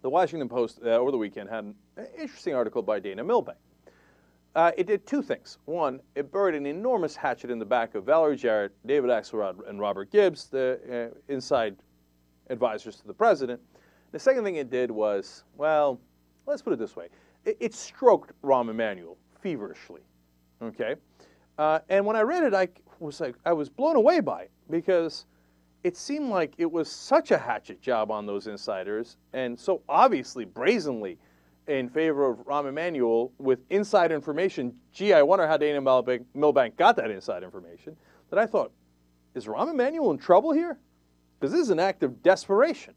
The Washington Post over the weekend had an interesting article by Dana Milbank. It did two things. One, it buried an enormous hatchet in the back of Valerie Jarrett, David Axelrod, and Robert Gibbs, the inside advisors to the president. The second thing it did was, well, let's put it this way. It stroked Rahm Emanuel feverishly, okay? And when I read it, I was blown away by it because it seemed like it was such a hatchet job on those insiders and so obviously, brazenly in favor of Rahm Emanuel with inside information. Gee, I wonder how Dana Milbank got that inside information. That I thought, is Rahm Emanuel in trouble here? Because this is an act of desperation.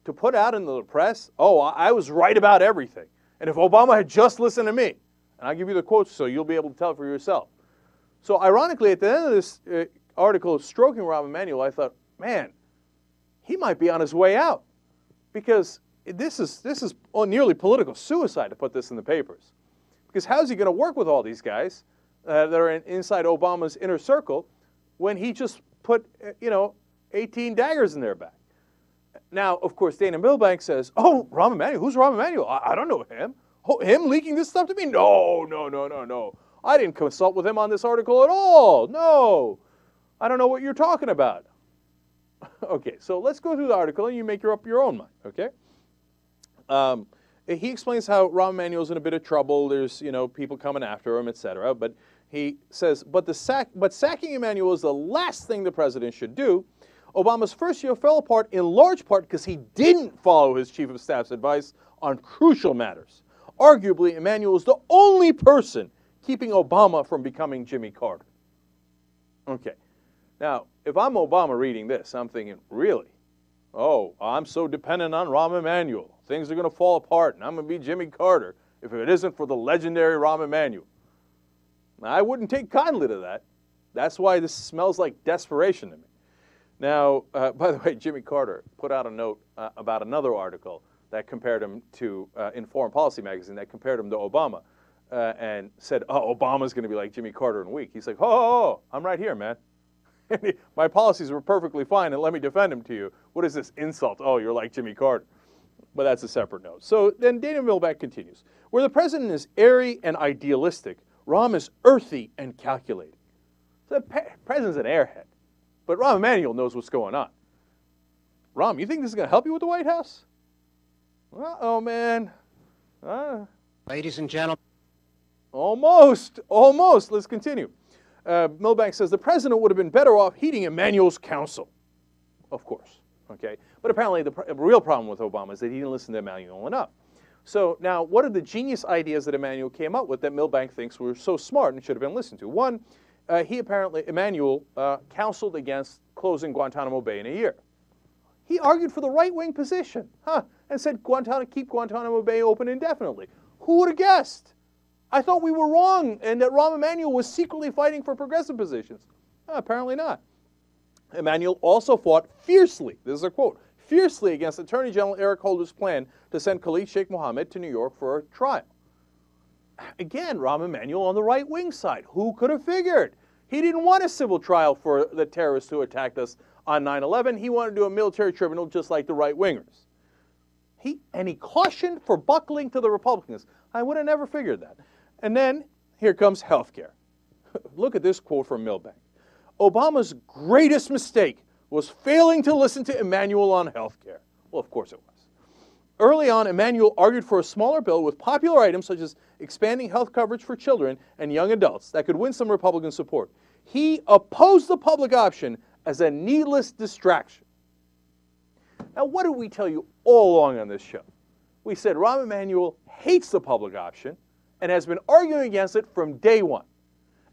To put out into the press, oh, I was right about everything. And if Obama had just listened to me, and I'll give you the quotes so you'll be able to tell it for yourself. So ironically, at the end of this article stroking Rahm Emanuel, I thought, man, he might be on his way out. Because this is nearly political suicide to put this in the papers. Because how's he going to work with all these guys that are inside Obama's inner circle when he just put, 18 daggers in their back? Now, of course, Dana Milbank says, oh, Rahm Emanuel, who's Rahm Emanuel? I don't know him. Oh, him leaking this stuff to me? No. I didn't consult with him on this article at all. No. I don't know what you're talking about. Okay, so let's go through the article and you make up your own mind, okay? He explains how Rahm Emanuel's in a bit of trouble. There's, people coming after him, etc. But he says, but sacking Emanuel is the last thing the president should do. Obama's first year fell apart in large part because he didn't follow his chief of staff's advice on crucial matters. Arguably, Emanuel is the only person keeping Obama from becoming Jimmy Carter. Okay. Now, if I'm Obama reading this, I'm thinking, really? Oh, I'm so dependent on Rahm Emanuel. Things are going to fall apart, and I'm going to be Jimmy Carter if it isn't for the legendary Rahm Emanuel. Now, I wouldn't take kindly to that. That's why this smells like desperation to me. Now, by the way, Jimmy Carter put out a note about another article that compared him to, in Foreign Policy magazine, that compared him to Obama and said, oh, Obama's going to be like Jimmy Carter in a week. He's like, oh, I'm right here, man. My policies were perfectly fine, and let me defend him to you. What is this insult? Oh, you're like Jimmy Carter. But that's a separate note. So then Dana Milbank continues. Where the president is airy and idealistic, Rahm is earthy and calculating. So the president's an airhead. But Rahm Emanuel knows what's going on. Rahm, you think this is going to help you with the White House? Uh-oh, man. Ladies and gentlemen. Almost. Let's continue. Milbank says the president would have been better off heeding Emanuel's counsel. Of course. Okay. But apparently the real problem with Obama is that he didn't listen to Emanuel enough. So now, what are the genius ideas that Emanuel came up with that Milbank thinks were so smart and should have been listened to? One, Emanuel counseled against closing Guantanamo Bay in a year. He argued for the right-wing position, and said keep Guantanamo Bay open indefinitely. Who would have guessed? I thought we were wrong and that Rahm Emanuel was secretly fighting for progressive positions. Apparently not. Emanuel also fought fiercely, this is a quote, fiercely against Attorney General Eric Holder's plan to send Khalid Sheikh Mohammed to New York for a trial. Again, Rahm Emanuel on the right-wing side. Who could have figured? He didn't want a civil trial for the terrorists who attacked us on 9/11. He wanted to do a military tribunal just like the right-wingers. He cautioned for buckling to the Republicans. I would have never figured that. And then here comes health care. Look at this quote from Milbank. Obama's greatest mistake was failing to listen to Emanuel on health care. Well, of course it was. Early on, Emanuel argued for a smaller bill with popular items such as expanding health coverage for children and young adults that could win some Republican support. He opposed the public option as a needless distraction. Now, what did we tell you all along on this show? We said Rahm Emanuel hates the public option and has been arguing against it from day one.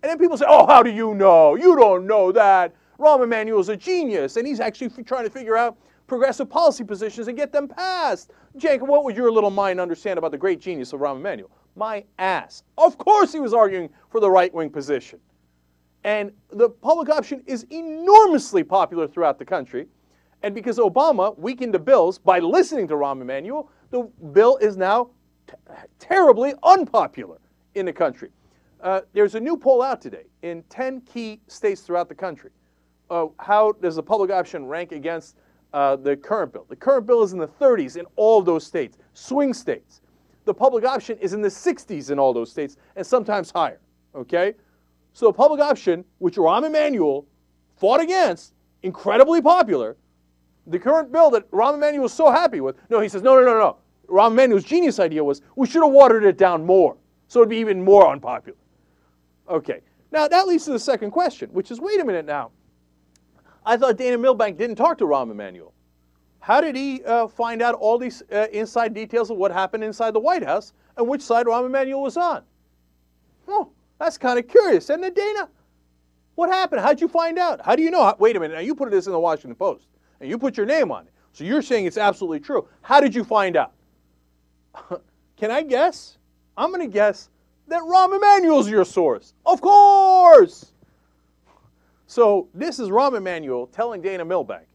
And then people say, oh, how do you know? You don't know that. Rahm Emanuel's a genius, and he's actually trying to figure out progressive policy positions and get them passed. Jacob, what would your little mind understand about the great genius of Rahm Emanuel? My ass. Of course he was arguing for the right-wing position. And the public option is enormously popular throughout the country. And because Obama weakened the bills by listening to Rahm Emanuel, the bill is now terribly unpopular in the country. There's a new poll out today in 10 key states throughout the country. How does the public option rank against the current bill. The current bill is in the 30s in all of those states, swing states. The public option is in the 60s in all those states, and sometimes higher, okay? So public option, which Rahm Emanuel fought against, incredibly popular, the current bill that Rahm Emanuel was so happy with, no, he says, no. Rahm Emanuel's genius idea was we should have watered it down more, so it'd be even more unpopular. Okay, now that leads to the second question, which is, wait a minute now. I thought Dana Milbank didn't talk to Rahm Emanuel. How did he find out all these inside details of what happened inside the White House and which side Rahm Emanuel was on? Oh, that's kind of curious, isn't it, Dana? What happened? How'd you find out? How do you know? Wait a minute, now you put this in the Washington Post, and you put your name on it. So you're saying it's absolutely true. How did you find out? Can I guess? I'm going to guess that Rahm Emanuel's your source. Of course! So this is Rahm Emanuel telling Dana Milbank,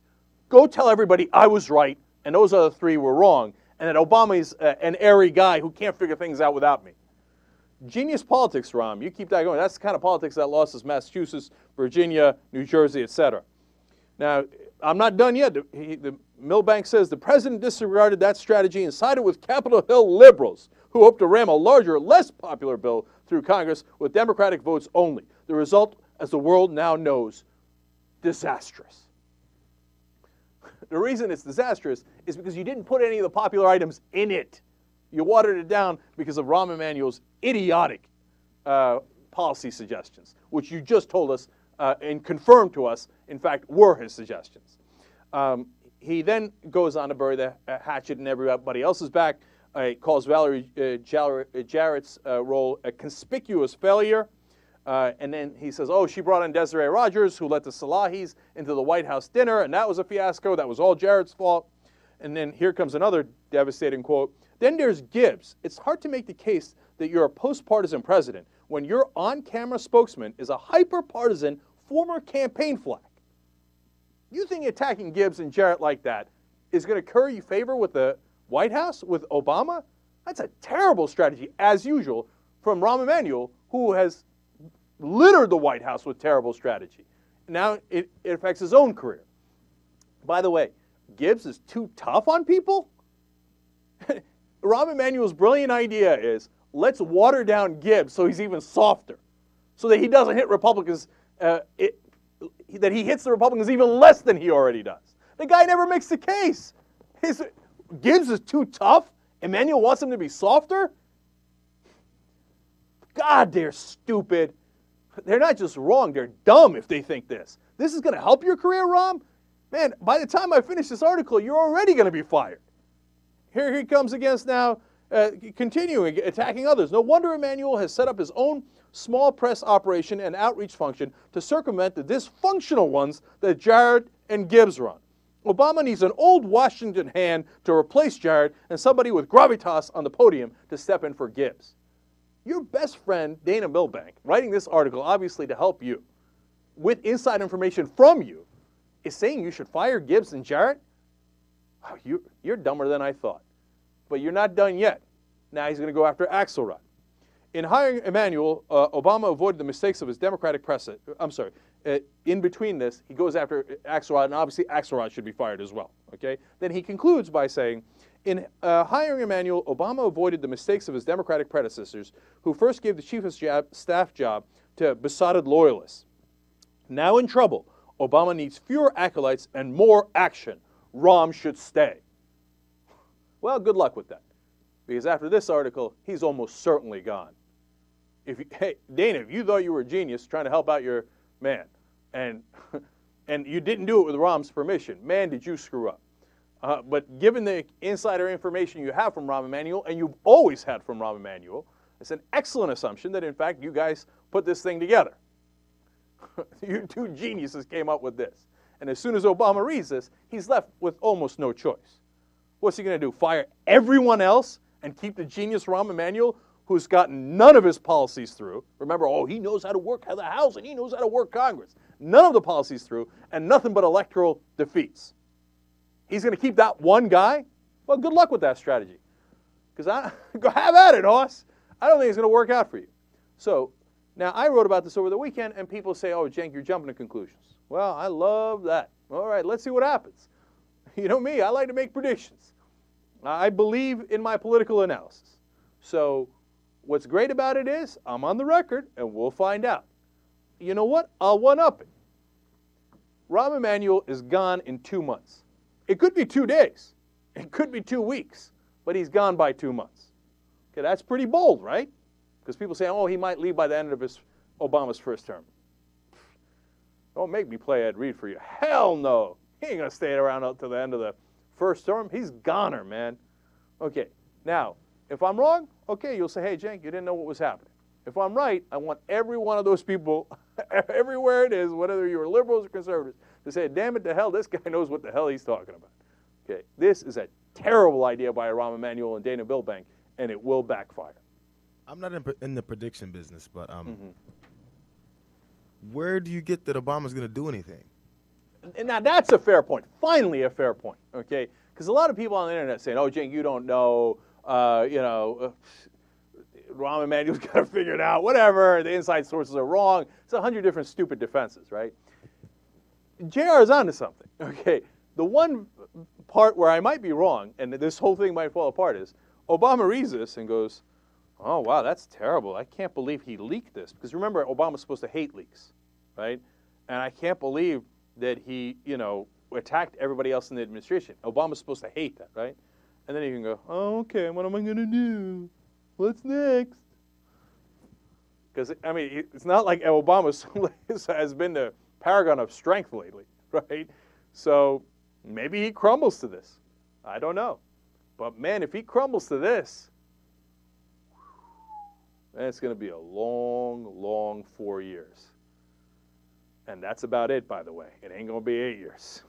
go tell everybody I was right and those other three were wrong, and that Obama is an airy guy who can't figure things out without me. Genius politics, Rahm. You keep that going. That's the kind of politics that lost us Massachusetts, Virginia, New Jersey, etc. Now, I'm not done yet. The Milbank says the president disregarded that strategy and sided with Capitol Hill liberals who hope to ram a larger, less popular bill through Congress with Democratic votes only. The result, as the world now knows, disastrous. The reason it's disastrous is because you didn't put any of the popular items in it. You watered it down because of Rahm Emanuel's idiotic policy suggestions, which you just told us and confirmed to us, in fact, were his suggestions. He then goes on to bury the hatchet in everybody else's back. He calls Valerie Jarrett's role a conspicuous failure. And then he says, oh, she brought in Desiree Rogers, who let the Salahis into the White House dinner, and that was a fiasco. That was all Jarrett's fault. And then here comes another devastating quote. Then there's Gibbs. It's hard to make the case that you're a post-partisan president when your on-camera spokesman is a hyper-partisan former campaign flag. You think attacking Gibbs and Jarrett like that is going to curry favor with the White House, with Obama? That's a terrible strategy, as usual, from Rahm Emanuel, who has littered the White House with terrible strategy. Now it affects his own career. By the way, Gibbs is too tough on people? Rahm Emanuel's brilliant idea is, let's water down Gibbs so he's even softer, so that he doesn't hit Republicans, that he hits the Republicans even less than he already does. The guy never makes the case. Gibbs is too tough. Emanuel wants him to be softer. God, they're stupid. They're not just wrong, they're dumb if they think this. This is going to help your career, Rahm? Man, by the time I finish this article, you're already going to be fired. Here he comes against now, continuing attacking others. No wonder Emanuel has set up his own small press operation and outreach function to circumvent the dysfunctional ones that Jarrett and Gibbs run. Obama needs an old Washington hand to replace Jarrett and somebody with gravitas on the podium to step in for Gibbs. Your best friend, Dana Milbank, writing this article obviously to help you, with inside information from you, is saying you should fire Gibbs and Jarrett? Oh, you're dumber than I thought. But you're not done yet. Now he's going to go after Axelrod. In hiring Emanuel, Obama avoided the mistakes of his Democratic precedent. In between this, he goes after Axelrod, and obviously Axelrod should be fired as well. Okay? Then he concludes by saying, in hiring Emanuel, Obama avoided the mistakes of his Democratic predecessors, who first gave the chief of staff job to besotted loyalists. Now in trouble, Obama needs fewer acolytes and more action. Rahm should stay. Well, good luck with that, because after this article, he's almost certainly gone. Hey, Dana, if you thought you were a genius trying to help out your man, and you didn't do it with Rahm's permission, man, did you screw up. But given the insider information you have from Rahm Emanuel, and you've always had from Rahm Emanuel, it's an excellent assumption that, in fact, you guys put this thing together. You two geniuses came up with this. And as soon as Obama reads this, he's left with almost no choice. What's he going to do, fire everyone else and keep the genius Rahm Emanuel, who's gotten none of his policies through? Remember, he knows how to work the House and he knows how to work Congress. None of the policies through, and nothing but electoral defeats. He's going to keep that one guy? Well, good luck with that strategy. Because go have at it, Hoss. I don't think it's going to work out for you. So now I wrote about this over the weekend, and people say, oh, Cenk, you're jumping to conclusions. Well, I love that. All right, let's see what happens. You know me, I like to make predictions. I believe in my political analysis. So what's great about it is I'm on the record, and we'll find out. You know what? I'll one-up it. Rahm Emanuel is gone in 2 months. It could be 2 days. It could be 2 weeks. But he's gone by 2 months. Okay, that's pretty bold, right? Because people say, oh, he might leave by the end of Obama's first term. Don't make me play Ed Reed for you. Hell no. He ain't going to stay around until the end of the first term. He's goner, man. Okay, now, if I'm wrong, okay, you'll say, hey, Cenk, you didn't know what was happening. If I'm right, I want every one of those people, everywhere it is, whether you're liberals or conservatives, to say, damn it to hell, this guy knows what the hell he's talking about. Okay, this is a terrible idea by Rahm Emanuel and Dana Milbank, and it will backfire. I'm not in the prediction business, but where do you get that Obama's going to do anything? And now that's a fair point. Finally, a fair point. Okay, because a lot of people on the internet saying, "Oh, Cenk, you don't know. Rahm Emanuel's got to figure it out. Whatever. The inside sources are wrong." It's 100 different stupid defenses, right? JR is onto something. Okay, the one part where I might be wrong, and this whole thing might fall apart, is Obama reads this and goes, oh, wow, that's terrible. I can't believe he leaked this. Because remember, Obama's supposed to hate leaks, right? And I can't believe that he, attacked everybody else in the administration. Obama's supposed to hate that, right? And then you can go, oh, okay, what am I going to do? What's next? Because, I mean, it's not like Obama has been the paragon of strength lately, right? So maybe he crumbles to this. I don't know. But, man, if he crumbles to this, then it's going to be a long, long 4 years. And that's about it, by the way. It ain't going to be 8 years.